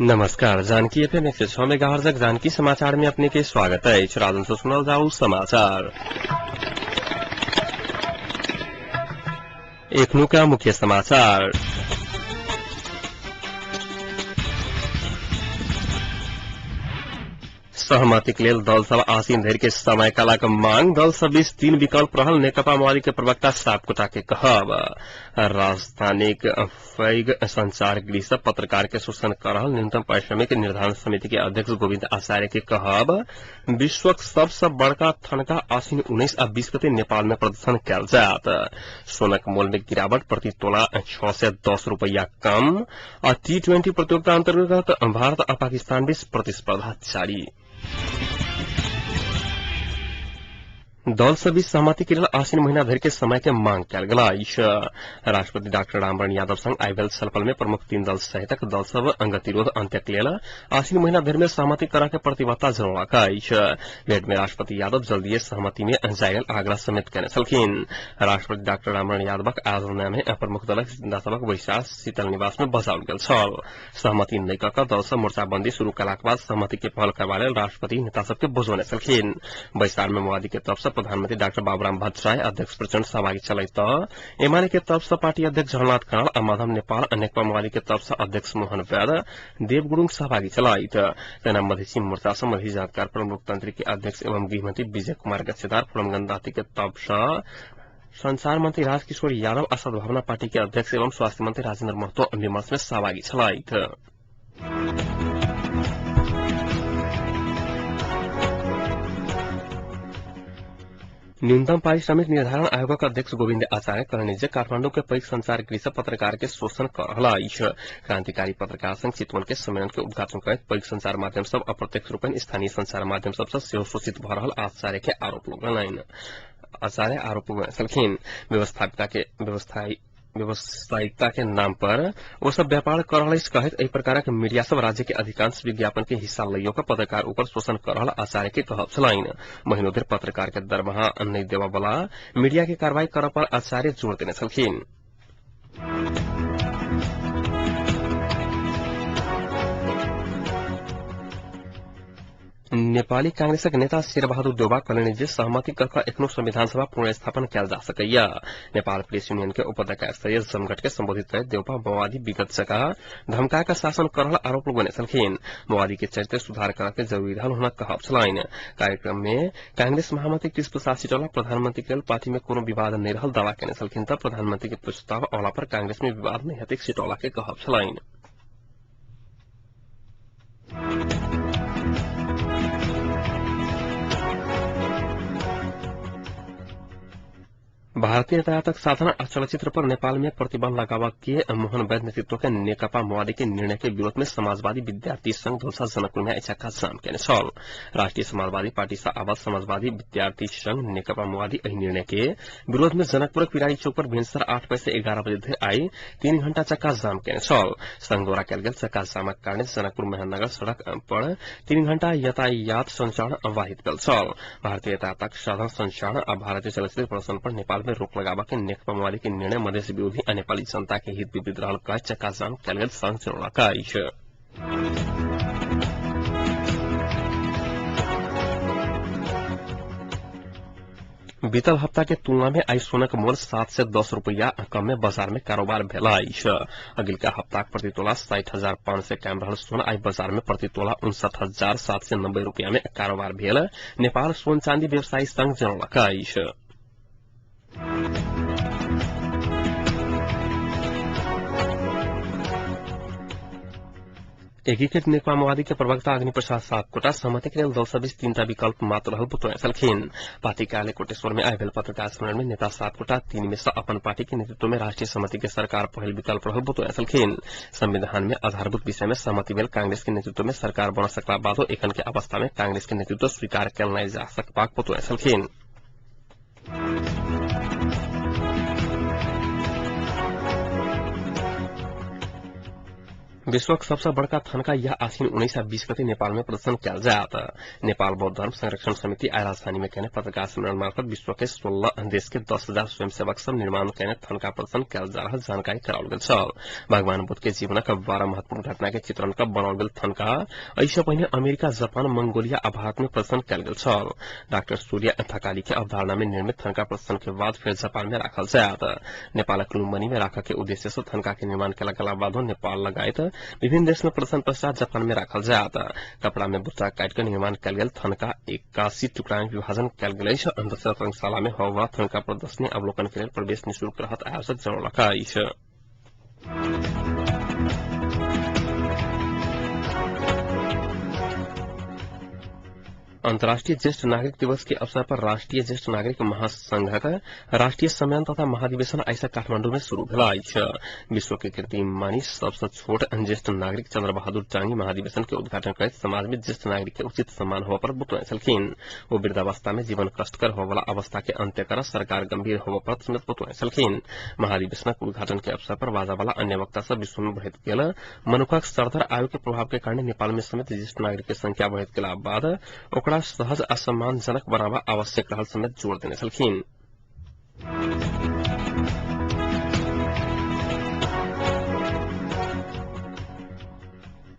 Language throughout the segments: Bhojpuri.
नमस्कार। जानकी एफएम 106 मेगाहर्ज जानकी समाचार में अपने के स्वागत है। राजन से सुनल जाऊ समाचार। एखनु का मुख्य समाचार। सहमति के लेल दल सब आसीन धरि के समय कालाक मांग। दल सब बीच 3 विकल्प रहल। नेकपा माओवादी के प्रवक्ता सापकोटा के कहब। राजधानी फैग संचार गृह सब पत्रकार के शोषण कर रहल। न्यूनतम पारिश्रमिक निर्धारण समिति के अध्यक्ष गोविंद आचार्य के कहब। विश्वक सबसे बड़का थनका आसीन 19 आ 20 गते नेपाल में प्रदर्शन कयल जात। सोनक मोल में गिरावट, प्रति तोला 610 रुपैया कम। और T20 प्रतियोगिता अंतर्गत भारत और पाकिस्तान बीच प्रतिस्पर्धा जारी। दल सब बीच सहमति के लिए आसीन महीना भर के समय के मांग कयल गेल। राष्ट्रपति डॉक्टर रामवरण यादव संग आइ भेल छलफल में प्रमुख 3 दल सहितक दल सब गतिरोध अंत्य के लेल आसीन महीना भर में सहमति करय के प्रतिबद्धता जनौलक अछि। भेंट में राष्ट्रपति यादव जल्दीए सहमति में जाय लेल आग्रह समेत कयने छलखिन। राष्ट्रपति डॉक्टर रामवरण यादवक आयोजना में प्रमुख दलक नेता सभक बैसार शीतल निवास में बजाओल गेल छल। सहमति नहि कऽ दल सब मोर्चाबंदी शुरू कयलाक बाद सहमति के पहल करबा लेल राष्ट्रपति नेता सबके बुझौने छलखिन। बैसार में माओवादी के तरफ से प्रधानमंत्री डॉक्टर बाबूराम भट्टराय, अध्यक्ष प्रचंड सहभागी चले त एमाले के तरफ से पार्टी अध्यक्ष झलनाथ कर्ण और माधव नेपाल, नेकपा माओवादी के तरफ से अध्यक्ष मोहन वैद्य, देव गुरुङ सहभागी चलाइत। तेना मधेसी मोर्चा से मधेसी जातकार प्रमुख लोकतंत्र के अध्यक्ष एवं गृहमंत्री विजय कुमार गच्छेदार, फोरम गणदाती के तरफ से संचार मंत्री राजकिशोर यादव और सद्भावना पार्टी के अध्यक्ष एवं स्वास्थ्य मंत्री राजेन्द्र महतो विमर्श में सहभागी चलाइत। न्यूनतम पारिश्रमिक निर्धारण आयोगक अध्यक्ष गोविंद आचार्य कहलनि जे काठमांडू के पैघ संचार गृह से पत्रकार के शोषण कर रहल अछि। क्रांतिकारी पत्रकार संघ चितवन के सम्मेलन के उद्घाटन करैत पैघ संचार माध्यम सब अप्रत्यक्ष रूपेण स्थानीय संचार माध्यम सबसे सेहो शोषित भ रहल आचार्य के आरोप लगौलनि। आचार्य आरोप लगौलखिन व्यावसायिकता के नाम पर वो सब व्यापार कर रहा कहित एहि प्रकारक मीडिया सब राज्य के अधिकांश विज्ञापन के हिस्सा लइयो के पत्रकार ऊपर शोषण कर रहा आचार्य के कहब छलनि। महीनों धरि पत्रकार के दरमाहा नहीं देवा वाला मीडिया के कार्रवाई करऽ पर आचार्य जोर देने छलखिन। नेपाली कांग्रेसक नेता शेरबहादुर देउबा कहलनि जे सहमति कऽ एखनो संविधान सभा पुनर्स्थापन कयल जा सकैया। नेपाल प्रेस यूनियन के उपाध्यक्ष स्तरीय जमघट के संबोधित करैत देउबा माओवादी विगत जगह धमका के शासन कर रहल आरोप लगौने छलखिन। माओवादी के चरित्र सुधार करऽ के जरूरी रहल हुनक कहब छलनि। कार्यक्रम में कांग्रेस महामंत्री कृष्ण सिटौला प्रधानमंत्री के पार्टी में कोनो विवाद नहीं रहल दावा कयने छलखिन त प्रधानमंत्री के प्रस्ताव अवला पर कांग्रेस में विवाद नहीं हेतैक सिटौला के कहब छलनि। भारतीय यातायातक साधन और चलचित्र पर नेपाल में प्रतिबंध लगावा के मोहन वैद्य नेतृत्व के नेकपा माओवादी के निर्णय के विरोध में समाजवादी विद्यार्थी संघ धौलसा जनकपुर में इच्छा जाम केने छल। राष्ट्रीय समाजवादी पार्टी से आवाज समाजवादी विद्यार्थी संघ नेकपा माओवादी एहि निर्णय के विरोध में जनकपुर पिरारी चौक पर भिनसर 8 बजे से 11 बजे धरि आई 3 घंटा चक्का जाम केने छल। संघ द्वारा कयल गेल चक्का जामक कारण जनकपुर महानगर सड़क पर 3 घंटा यातायात संचालन अबाधित भेल छल। भारतीय यातायातक साधन संचालन और भारतीय चलचित्र प्रदर्शन पर नेपाल में रोक लगावा के नेकपा माओवादी के निर्णय मधेश विरोधी और नेपाली जनता के हित विपरीत रहल कह चक्का जाम कयल गेल संघ जनौलक अछि। बीतल हफ्ता के तुलना में आई सोनक मोल 7 से 10 रुपया कम में बाजार में कारोबार भेल अछि। अगिलका हफ्ताक प्रति तोला 60,500 कम रहल सोन आई बाजार में प्रति तोला 59,790 रुपया में कारोबार भेल नेपाल सोन चांदी व्यवसायी संघ जनौलक अछि। एकीकृत नेकपा माओवादी के प्रवक्ता अग्नि प्रसाद सापकोटा सहमति के लिए दल सब बीच 3टा विकल्प मात्र रहल बतौने छलखिन। पार्टी कार्यालय कोटेश्वर में आइ भेल पत्रकार सम्मेलन में नेता सापकोटा 3 में से अपन पार्टी के नेतृत्व में राष्ट्रीय समिति के सरकार पहिल विकल्प रहल बतौने छलखिन। संविधान में आधारभूत विषय में सहमति भेल कांग्रेस के नेतृत्व में सरकार बन सकला बादो एखन के अवस्था में कांग्रेस के नेतृत्व स्वीकार कयल नहीं जा सकबाक बतौने छलखिन। विश्वक सबसे बड़का थनका यह आसिन 19-20 गते नेपाल में प्रदर्शन किया जात नेपाल बौद्ध धर्म संरक्षण समिति आय राजधानी में कहने पत्रकार सम्मेलन मार्फत विश्व के 16 देश के 10,000 स्वयंसेवक सब निर्माण कहने थनका प्रदर्शन किया जा रहा जानकारी कराओल गेल छल। भगवान बुद्ध के जीवन का 12 महत्वपूर्ण घटना के चित्रण का बनाओल गेल थनका ऐसे पहले अमेरिका, जापान, मंगोलिया आ भारत में प्रदर्शन किया गेल छल। डॉक्टर सूर्य थकाली के अवधारणा में निर्मित थनका प्रदर्शन के बाद फिर जापान में राखल जात नेपालक लुम्बिनी में राख के उद्देश्य से थनका के निर्माण कला गेला बाद नेपाल लगायत विभिन्न देश में प्रदर्शन पश्चात जापान में राखल जात कपड़ा में बुट्टा काट के निर्माण कल गेल थनका 81 टुकड़ा में विभाजन कल गेल अंतर्गत रंगशाला में होगा थनका प्रदर्शनी अवलोकन के लिए प्रवेश निःशुल्क रहत आयोजक जनौलका। अंतर्राष्ट्रीय ज्येष्ठ नागरिक दिवस के अवसर पर राष्ट्रीय ज्येष्ठ नागरिक महासंघ का राष्ट्रीय सम्मेलन तथा महाधिवेशन ऐसा काठमांडू में शुरू भेला। विश्व के कीर्तिमानी सबसे छोट ज्येष्ठ नागरिक चंद्र बहादुर चांगी महाधिवेशन के उद्घाटन करते समाज में ज्येष्ठ नागरिक के उचित सम्मान होने पर बतौले छलखिन। वो वृद्धावस्था में जीवन कष्टकर होने वाला अवस्था के अंत्य कर सरकार गंभीर होने पर समेत बतौले छलखिन। महाधिवेशन के उद्घाटन के अवसर पर बाजा वाला अन्य वक्ता सब विश्व में बढ़त गेल मनुखक सरदर आयु के प्रभाव के कारण नेपाल में समेत ज्येष्ठ नागरिक के संख्या बढ़त गेला बाद सहज असम्मानजनक बनावा आवश्यक रहल समेत जोड़ देने छलखिन।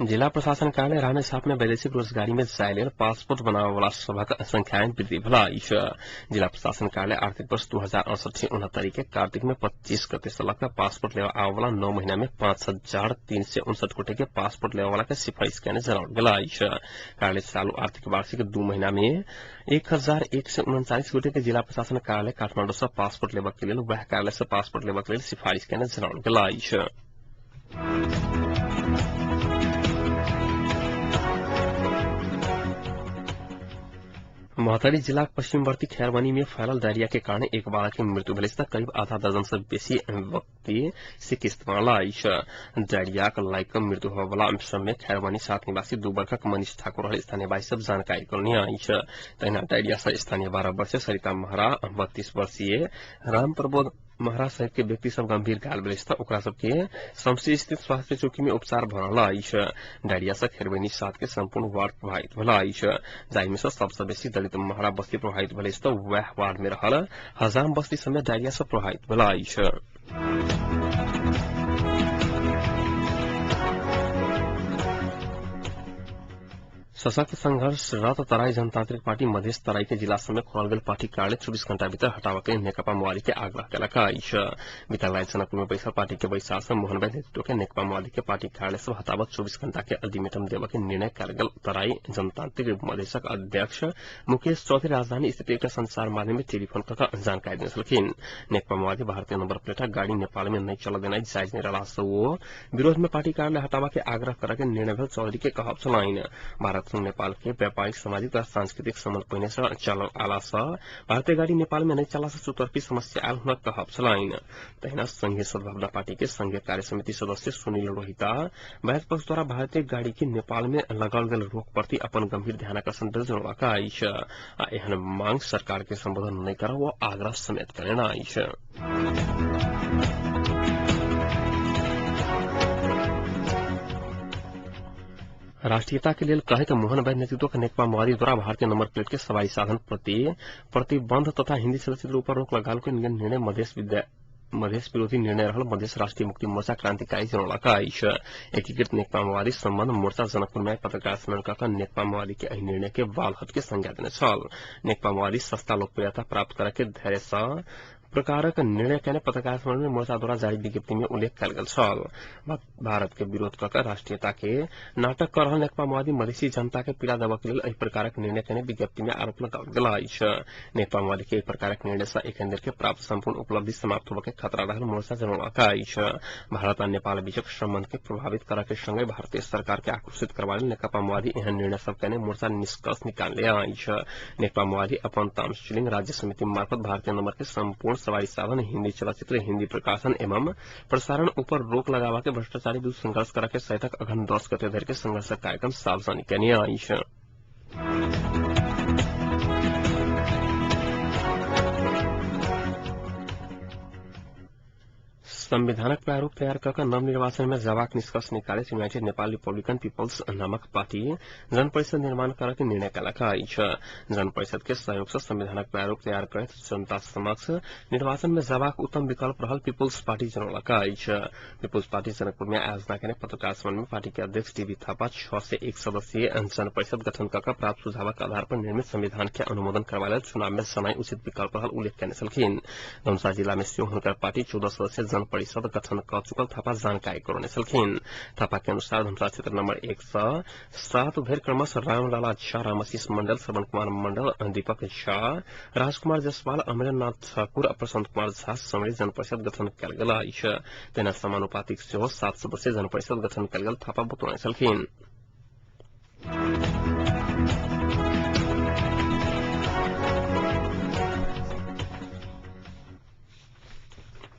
जिला प्रशासन कार्यालय रामेछाप में वैदेशिक रोजगारी में जाय पासपोर्ट बनावे वाला सभक संख्या में वृद्धि भला। जिला प्रशासन कार्यालय आर्थिक वर्ष 2068-69 के कार्तिक में 25 गते से लग पासपोर्ट लेवा आवे वाला 9 महीना में 5,359 गोटे के पासपोर्ट लेवा वाला के सिफारिश करने जनावल गेला। कार्यालय चालू आर्थिक वार्षिक 2 महीना में 1,139 गोटे के जिला प्रशासन कार्यालय काठमांडू से पासपोर्ट लेवा के लिए वह कार्यालय से पासपोर्ट लेवा के लिए सिफारिश करने जनावल गेला। मोहतरी जिला पश्चिमवर्ती खैरवानी में फैलल डायरिया के कारण एक बालक की मृत्यु भेल तक करीब आधा दर्जन से बेसी व्यक्ति चिकित्सित बनला। डायरिया लायक मृत्यु होने वाला सब में खैरवानी 7 निवासी 2 वर्षक मनीष ठाकुर स्थानीय वासी सब जानकारी करनी। तहिना डायरिया से स्थानीय 12 वर्षीय सरिता महरा, 32 वर्षीय राम प्रबोध महाराज सहित के व्यक्ति सब गंभीर घायल भेल ओकरा सबके शमशी स्थित स्वास्थ्य चौकी में उपचार भरला। डायरिया से खैरवानी 7 के संपूर्ण वार्ड प्रभावित भेला। जाहि में से सबसे बेसी दलित महरा बस्ती प्रभावित भेल तो वह वार्ड में रहल हजाम बस्ती समेत डायरिया से प्रभावित भेला। सशक्त संघर्षरत तराई जनतांत्रिक पार्टी मध्य तराई के जिला समेत खोल गेल पार्टी कार्यालय 24 घंटा भीतर हटावे के नेकपा माओवादी के आग्रह कलका। बीतल रात जनकपुर में बैठल पार्टी के बैसार से मोहन भाई नेतृत्व के नेकपा माओवादी के पार्टी कार्यालय से हटावत 24 घंटा के अल्टीमेटम देवे के निर्णय कल गेल। तराई जनतांत्रिक मधेशक अध्यक्ष मुकेश चौधरी राजधानी स्थित एक संचार माध्यम में टेलीफोन कर जानकारी देने छलखिन। नेकपा माओवादी भारतीय नंबर प्लेट गाड़ी नेपाल में नहीं चल देना जायज नहीं रहा से वो विरोध में पार्टी कार्यालय हटावा के आग्रह करके निर्णय भेल। चौधरी के कहब छलाइन भारत नेपाल के व्यापारिक सामाजिक और सांस्कृतिक संबंध पहले से चल आला से भारतीय गाड़ी नेपाल में नहीं चला से चुतर्फी समस्या आयल हुआ कहब छलाइन। तहिना संघीय सद्भावना पार्टी के संघीय कार्य समिति सदस्य सुनील रोहिता वैध पक्ष द्वारा भारतीय गाड़ी की नेपाल में लगाल गेल रोक प्रति अपन गंभीर ध्यानाकर्षण जनौलका। एहन मांग सरकार के संबोधन नहीं कर वो आग्रह समेत करना। राष्ट्रीयता के लिए कहे कि मोहन भाई नेतृत्व के नेकपा माओवादी द्वारा भारतीय नंबर प्लेट के सवारी साधन प्रति प्रतिबंध तथा हिंदी चलचित्र ऊपर रोक लगाने के निर्णय मधेश विरोधी निर्णय रहल मधेश राष्ट्रीय मुक्ति मोर्चा क्रांतिकारी जनौलका। एकीकृत नेकपा माओवादी संबंध मोर्चा जनकपुर में पत्रकार सम्मेलन कर नेकपा माओवादी के निर्णय के बाल हद के संज्ञा देने छल। नेकपा माओवादी सस्ता लोकप्रियता प्राप्त करके धैर्य से प्रकारक निर्णय कहने पत्रकार सम्मेलन में मोर्चा द्वारा जारी विज्ञप्ति में उल्लेख कल गेल छल। भारत के विरोध कर राष्ट्रीयता के नाटक कर रहा नेकपा माओवादी मधेसी जनता के पीड़ा देवे के लिए एहि प्रकारक निर्णय कहने विज्ञप्ति में आरोप लगाओल गेला। नेकपा माओवादी के प्रकारक निर्णय से एक केंद्र के प्राप्त संपूर्ण उपलब्धि समाप्त होवे के खतरा रहल मोर्चा जनौलका। भारत और नेपाल बीचक संबंध के प्रभावित करे के संगे भारतीय सरकार के आक्रोशित करवा नेकपा माओवादी एहन निर्णय सब कहने मोर्चा निष्कर्ष निकाल लिया। नेकपा माओवादी अपन तामसिलिंग राज्य समिति मार्फत भारतीय नंबर के संपूर्ण सवारी साधन, हिंदी चलचित्र, हिंदी प्रकाशन एवं प्रसारण ऊपर रोक लगावा के भ्रष्टाचारी विरुद्ध संघर्ष करा के सहित अगहन 10 गते धरि के संघर्ष कार्यक्रम सार्वजनिक करने आई। संविधानक प्रारूप तैयार कर नवनिर्वाचन में जवाक निष्कर्ष निकाले यूनाइटेड नेपाल रिपब्लिकन पीपल्स नामक पार्टी जन परिषद निर्माण करके निर्णय कयलक अछि। जन परिषद के सहयोग से संविधानक प्रारूप तैयार करैत जनता समक्ष निर्वाचन में जवाक उत्तम विकल्प रहल पीपुल्स पार्टी जनौलक अछि। पीपुल्स पार्टी जनकपुर में आयोजना के पत्रकार सम्मेलन में पार्टी के अध्यक्ष डीबी थापा 6 से 1 सदस्यीय जन परिषद गठन कर प्राप्त सुझावक आधार पर निर्मित संविधान के अनुमोदन करवायल चुनाव में सनाई उचित विकल्प रहल उल्लेख करने छलखिन। धनुषा जिला में सेहो हुनकर पार्टी 14 सदस्यीय जन परिषद गठन कर चुकल थापा जानकारी करौने छलखिन। थापा के अनुसार धनुषा क्षेत्र नंबर 107 धरि क्रमशः रामलाला झा, रामाशीष मंडल, श्रवण कुमार मंडल, दीपक झा, राजकुमार जायसवाल, अमरेंद्रनाथ ठाकुर, प्रशांत कुमार झा सम्मिलित जन परिषद गठन कयल गेल अछि। तेना समानुपातिक सेहो 7 सदस्यीय जन परिषद गठन कयल गेल थापा बतौने छलखिन।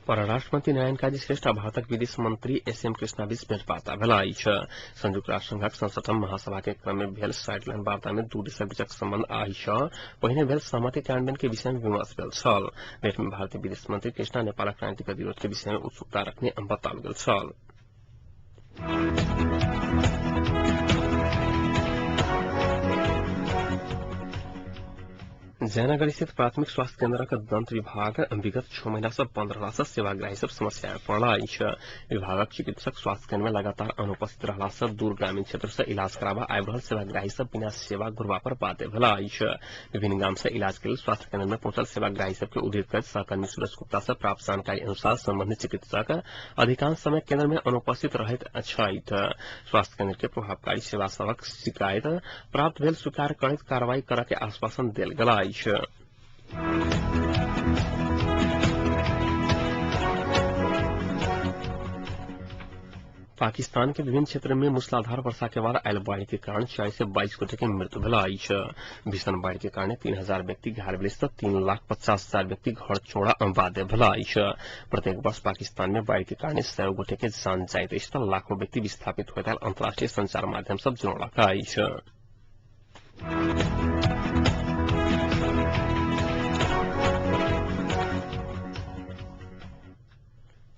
परराष्ट्र मंत्री नारायण काजी श्रेष्ठ भारतक विदेश मंत्री एसएम कृष्णा बीच भेंटवार्ता भेल अछि। संयुक्त राष्ट्र संघक 67 महासभा के क्रम में भेल साइडलाइन वार्ता में दू देशक बीचक संबंध आइसँ पहिने भेल सहमति कार्यान्वयन के विषय में विमर्श भेल छल। भेंट में भारतीय विदेश मंत्री कृष्णा नेपालक राजनीतिक विरोध के विषय में उत्सुकता रखने बताओल गेल छल। जयनगर स्थित प्राथमिक स्वास्थ्य केन्द्रक दंत विभाग विगत 6 महीना से बंद रहला से सेवाग्राही सब समस्या में पड़ल अछि। विभागक चिकित्सक स्वास्थ्य केन्द्र में लगातार अनुपस्थित रहला से दूर ग्रामीण क्षेत्र से इलाज कराबा आबि रहल सेवाग्राही सब बिना सेवा घुरबा पर बाध्य भेल अछि। विभिन्न गाम से इलाज के लिए स्वास्थ्य केन्द्र में पहुंचल सेवाग्राही सब के उद्धृत करैत सहकर्मी सूरज गुप्ता से प्राप्त जानकारी अनुसार संबंधित चिकित्सक अधिकांश समय केन्द्र में अनुपस्थित रहैत छथि। स्वास्थ्य केन्द्र के प्रभावकारी सेवा सबक शिकायत प्राप्त भेल स्वीकार करैत कार्रवाई करय के आश्वासन देल गेल अछि। पाकिस्तान के विभिन्न क्षेत्र में मूसलाधार वर्षा के बाद आयल बाढ़ के कारण 40 से 22 गोटे के मृत्यु भेल अछि। भीषण बाढ़ के कारण 3000 व्यक्ति घायल भेल तऽ 3,50,000 व्यक्ति घर छोड़ा बाध्य भेल अछि। प्रत्येक वर्ष पाकिस्तान में बाढ़ के कारण 100 गोटे के जान जाइत अछि तऽ लाखों व्यक्ति विस्थापित होइत आयल अंतर्राष्ट्रीय संचार माध्यम सब जनौलक अछि।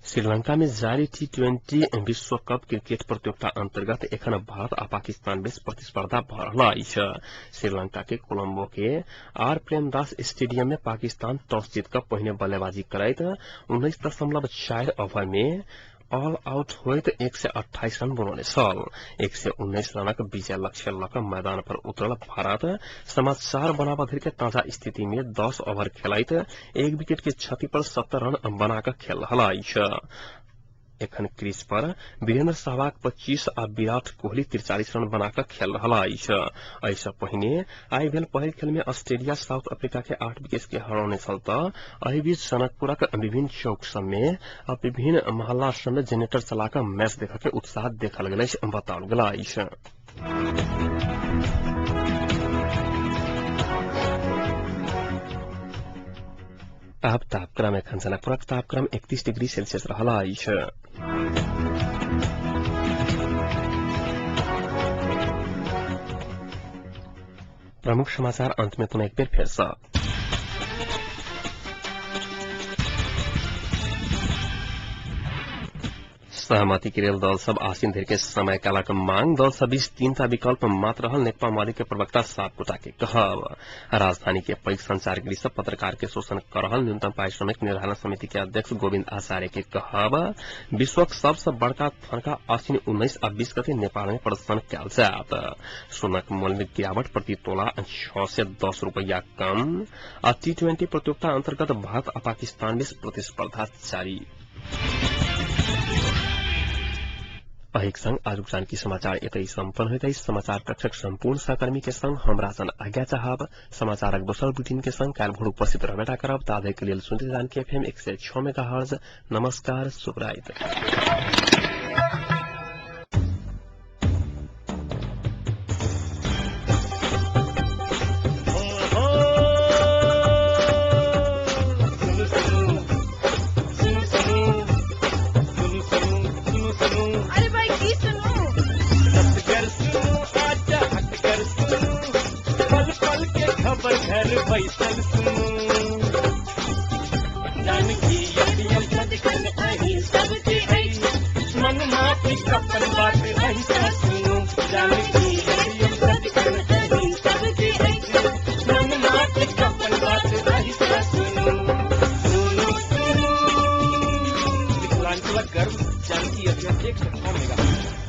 श्रीलंका में जारी T20 विश्व कप क्रिकेट प्रतियोगिता अंतर्गत एखन भारत आ पाकिस्तान बीच प्रतिस्पर्धा भ रहल अछि। श्रीलंका के कोलंबो के आर प्रेमदास स्टेडियम में पाकिस्तान टॉस जीत कर पहिने बल्लेबाजी करैत 19.4 ओवर में ऑल आउट होइत 128 रन बनौने छल। 119 रनक विजय लक्ष्य लऽ मैदान पर उतरल भारत समाचार बनाबा धरि के ताजा स्थिति में 10 ओवर खेलैत 1 विकेट के क्षति पर 70 रन बनाकर खेल रहल अछि। एखन क्रीज पर वीरेंद्र सहवाग 25 आ विराट कोहली 43 रन बनाकर खेल रहल अछि। एहिसँ पहिने आइ भेल पहिल खेल में ऑस्ट्रेलिया साउथ अफ्रीका के 8 विकेट के हरौने छल तऽ एहि बीच जनकपुरक विभिन्न चौक सब में आ विभिन्न मोहल्ला सब में जेनेरेटर चलाकर मैच देखय के उत्साह देखल गेल अछि बताओल गेल अछि। अब तापक्रम एखन जनकपुरक तापक्रम 31 डिग्री सेल्सियस रहल अछि। प्रमुख समाचार अंत में पुनः एक बेर फेर से। सहमति के लेल दल सब आसीन धरि के समय कालक मांग दल सब बीच 3टा विकल्प मात्र रहल नेकपा माले के प्रवक्ता सापकोटा के कहब। राजधानी के पैघ संचारगिरी सब पत्रकार के शोषण कर रहल न्यूनतम पारिश्रमिक निर्धारण समिति के अध्यक्ष गोविंद आचार्य के कहब। विश्वक सबसे बड़का थनका आसीन 19 आ 20 गते नेपाल में प्रदर्शन कयल जायत। सोनाक मूल्य में गिरावट प्रति तोला 6 से 10 रुपया कम। आ T20 प्रतियोगिता अंतर्गत भारत आ पाकिस्तान बीच प्रतिस्पर्धा जारी। अहिक संग आजुक जानकी समाचार एतै सम्पन्न होइत अछि। समाचार कक्षक संपूर्ण सहकर्मी के संग हम राजन आज्ञा चाहब। समाचारक दोसर बुलेटिन के संग काल्हि भोर उपस्थित रहबेटा करब। ताधरि के लेल सुनते जानकी FM 106 मेगाहर्ट्ज। नमस्कार, शुभ रात्रि। घर बैसल सुनो जानकी सब मिथिलांचल गर्व जानकी अध्यक्ष 106 मेगा